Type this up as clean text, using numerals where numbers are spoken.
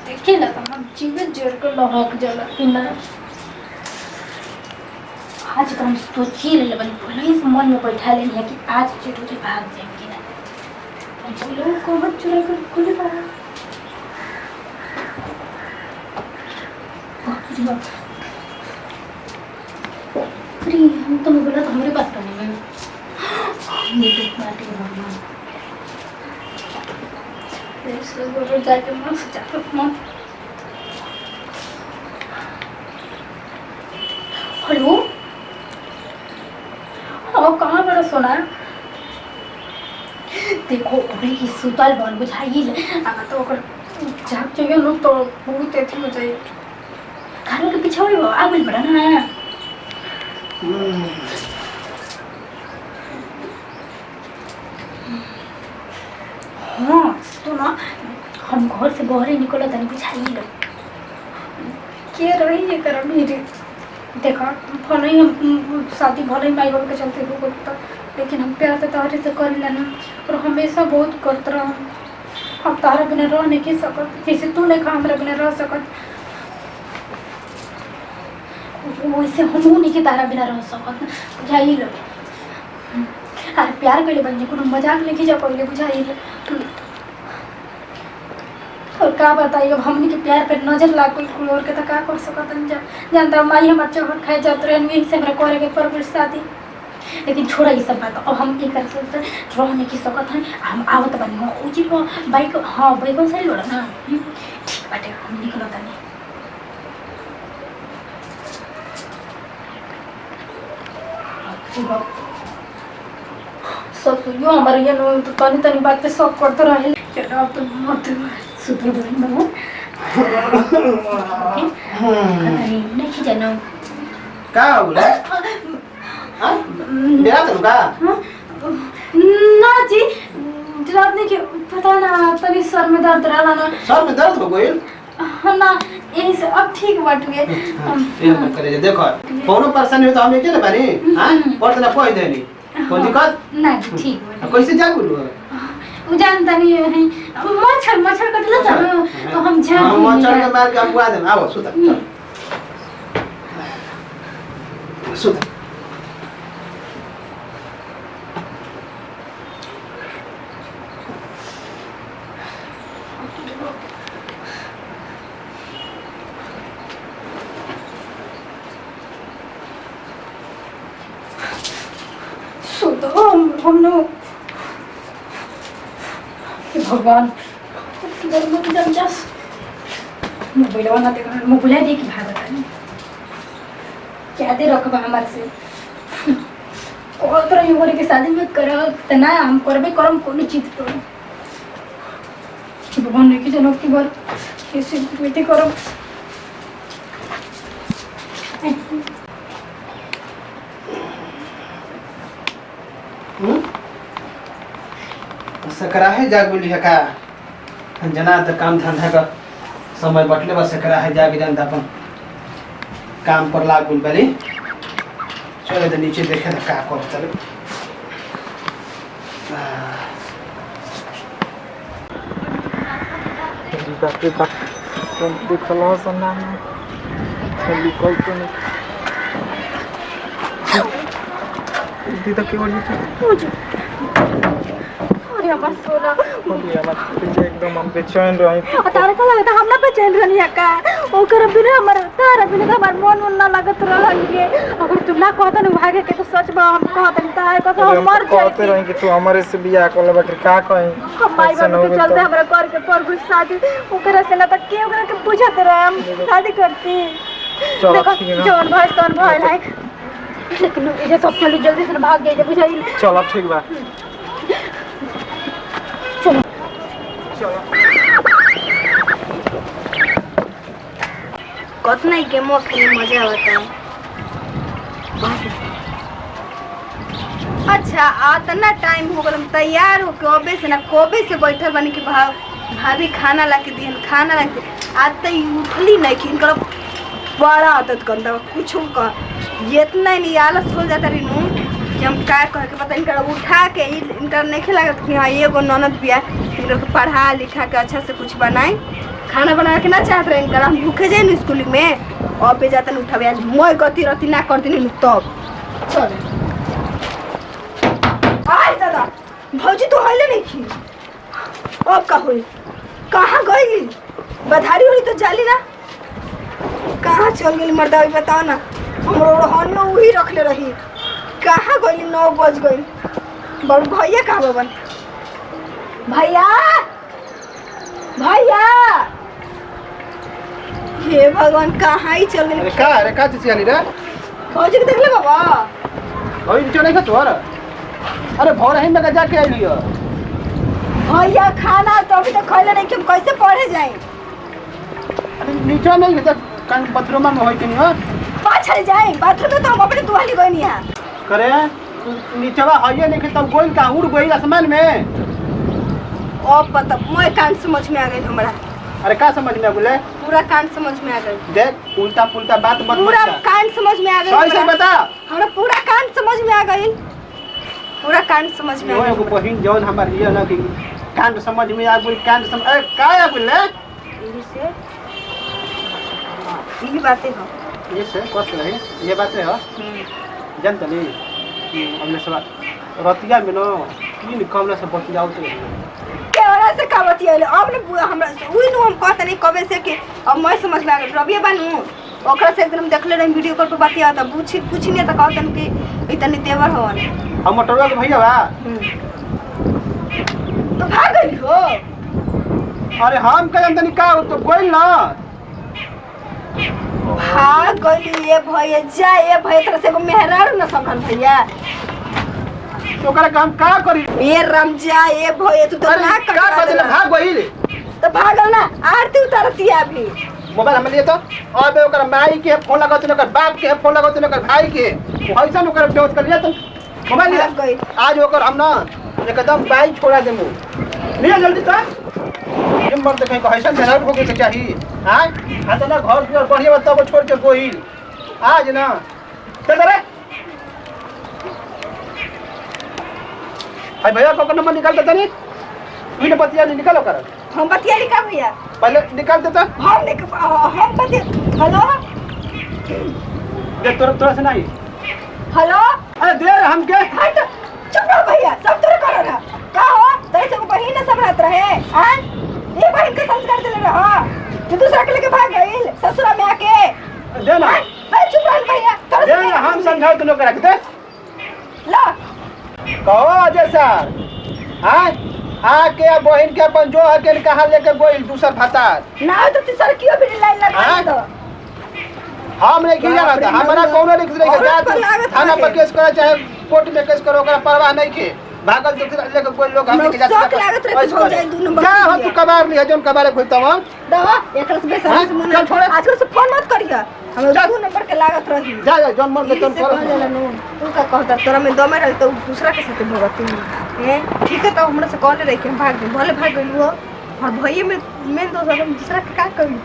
देखिए ना हम जीवन जोड़ कर लहक जला कि ना आज तो हम सोचिए लेवल बोलो इस मन में बैठा लेनी है कि आज जरूर भाग जाएंगे ना हम बोलो को मत चुरा कर कुल बाहर अरे हम तो बोला तो हमारी बात करने में ये देख बात है भगवान ऐसे बोलो जाके मस्त जाकर मत हेलो कहाँ बड़ा सोना देखो अरे ये सुतल बन बुझाइए तो जाग चाहिए लोग तो बहुत अथी हो जाए खाने के पीछे हुई आग बड़ा ना हाँ तो ना हम घर से बाहर ही निकला था बुझाइए लो क्या रही है कर मेरे देखा भले ही हम शादी भले ही माई बाप के चलते हो करता लेकिन हम प्यार से तारे से कर लेना और हमेशा बहुत करते रह हम तारा बिना रह नहीं की सकत जैसे तू नहीं खा हमारे बिना रह सकत वैसे हम नहीं कि तारा बिना रह सकत बुझाइए लो अरे प्यार कर ले बन जी को मजाक लेके जा पहले बुझाइए लो और क्या बताइए अब हमने के प्यार पे नजर ला कोई और के तो क्या कर सकत जानता माई हम अच्छा घर खाए जाते रहे यही से हमरा करे के पर शादी लेकिन छोड़ा ये सब बात अब हम ये कर सकते रहने की सकत है हम आवत बनी हो उजी को बाइक हाँ बाइक से लोड़ा ना ठीक बाटे हम निकलो तनी सब यो हमारे ये नो तो तनी तनी बात पे सब करते रहे चलो अब तो मत सुधर गई ना नहीं जानो का बोला हां मेरा तो का ना जी रात ने के पता ना तभी सर में दर्द रहा ना सर में दर्द हो गई ना यही से अब ठीक बात हुए ये मत करे देखो कोनो परेशानी हो तो हम के ना बानी हां पड़तना कोई देनी कोई दिक्कत नहीं ठीक है कैसे जा बोलू वो जानता नहीं है मच्छर मच्छर कटला था तो हम जान हां मच्छर के मार के अगवा दे आओ सुता सुता हम लोग भगवान मोबाइल बना देख मोबाइल दे कि भाग बता क्या दे रखबा हमारे से और तो युवा के शादी मत करो तना हम करबे करम कोनो चीज तो भगवान ने की जनो की बार कैसे बेटी करो सकरा है जाग बोली है का जना तो काम धंधा का समय बटले बस सकरा है जाके जानता अपन काम पर लाग बोल बली चले तो नीचे देखे तो का कर चले बाकी बात तुम दिखला सना चली कोई तो नहीं दीदा के बोली बस सोना एकदम हम बेचैन रही तारा का लगता हम ना बेचैन रहनी का ओकर बिना हमर तारा बिना हमर मन ना लागत रहलिए अगर तू ना कहत न भागे के तो सच में हम कहत न तारा का हम मर कहते रही कि तू हमारे से बियाह कर लेबा कि का कहीं हम माई बाप के चलते हमरा कर के पर कुछ शादी ओकर से ना त के ओकर के पूछत रहे हम शादी करती चलो ठीक है जौन भाई तौन भाई है लेकिन ये सब चली जल्दी से भाग गए बुझाई चलो ठीक बा कतना गेम खेलने मजा आता है अच्छा आतना टाइम हो गल तैयार हो के अबे से ना कबे से बैठल बनी कि भाभी खाना ला के दिहन खाना ला के आज तो उठली नहीं कि इनका बड़ा आदत गंदा कुछ का इतना नहीं आलस हो जाता रही कि हम क्या कह के पता इनका उठा के इनका नहीं लागत कि हाँ एगो ननद बिया इन लोग को पढ़ा लिखा के अच्छा से कुछ बनाए। खाना बना के ना चाहत रहे इनका, हम भूखे जाए ना स्कूल में और पे जाते उठावे आज मैं गति रति ना करती नहीं तब चल आय दादा भौजी तो हले नहीं की अब का होई कहाँ गई बधारी होली तो जाली ना कहाँ चल गई मर्दा बताओ ना हमरो रोहन में वही रखले रही कहाँ गई 9 बज गई बड़ भैया कहाँ बबन भैया भैया हे भगवान कहाँ ही चल गई अरे का चीज आली रे भौजी के देखले बाबा ओइ नीचे नहीं खा तोर अरे भोर ही में जाके आइली हो भैया खाना तो अभी तक खैले नहीं कि हम कैसे पढ़े जाए अरे नीचे नहीं है कहीं बाथरूम में होई नहीं हो पाछे जाए बाथरूम में तो हम अपने दुआली गई नहीं है करे नीचवा हइए नहीं कि तब गोइल का उड़ गई आसमान में ओ पता मैं कांड समझ में आ गई हमरा अरे का समझ में बोले पूरा कांड समझ में आ गई देख उल्टा पुल्टा बात मत पूरा बता कांड समझ में आ गई सही से बता हमरा पूरा कांड समझ में आ गई पूरा कांड समझ में वो आ एगो गई बहिन जौन हमार ये ना कि कांड समझ में आ गई कांड समझ अरे का आ बोले यही से यही बातें हो ये से कस रही ये बात है हो जानत नहीं हमने सब रतिया में नो तीन कमला से बतियाओ तो केवड़ा से का बतियाले अब ने हमरा उही नु हम कहत नहीं कबे से कि अब मैं समझ में आ गई रबिया बानू ओकरा से एकदम देखले रही वीडियो कॉल पे बतिया त पूछी नहीं त कहतन कि इतनी तेवर होवन हम मोटरवा के भैया बा तो भाग गई हो अरे हम कह जानत नहीं का तो गोइल ना भाग गई ये भैया जा ये भैया तरह से एगो मेहरारू न समझल भैया तो ओकरा काम का करी ये रमजा ये भैया तू तो अरे ना का बदले भाग गइल तो भागल ना आरती उतारती अभी मोबाइल हम लिए तो और ओकर माई के फोन लगाते ओकर बाप के फोन लगाते ओकर भाई के ऐसा ओकर बेहोश कर लिया तो मोबाइल भाग गई आज ओकर हम ना एकदम बाई छोड़ा देमु लिया जल्दी तो ये मर्द कहीं को ऐसा जनाब हो के चाहिए हां आ तो ना घर की और बढ़िया तब छोड़ के गोइल आज ना चल रे भाई भैया को नंबर निकाल देता नहीं तूने बतिया नहीं निकालो कर हम बतिया लिखा भैया पहले निकाल देता हम बतिया हेलो दे तोरा से नहीं हेलो अरे दे हम के हट चुप रहो भैया सब तेरे करो ना का हो तेरे से बहन ना संभालत रहे हां ये बहन के संस्कार देले रहा तू दूसरा के लेके भाग गई ससुरा में आके दे ना अरे चुप रहो भैया दे ना हम समझाओ तो लोग रख दे ला कहो अजय सर हां आके बहन के अपन जो अकेले कहां लेके गोइल दूसर फतार ना तो तीसरा क्यों भी लाइन लगा दो हम नहीं किया था हमारा कोनो लिख देगा जा थाना पर केस करा चाहे कोर्ट में केस करो ओकरा परवाह नहीं के भागल तो लेके कोई लोग हम लेके जाते शौक लागत रहे हो जाए दो नंबर जा हम तू कबार लिया जोन कबारे खोलता हम दवा एकरा से बेसर से मन चल छोड़ आजकल से फोन मत करिया हम दो नंबर के लागत रही जा जा जोन मन के तुम करो तू का कहता तोरा में दमे रह तो दूसरा के साथ भगती है ठीक है तो हमरा से कॉल रही के हम भाग गए भले भाग गई हो और भैया में दोस्त दूसरा के का करी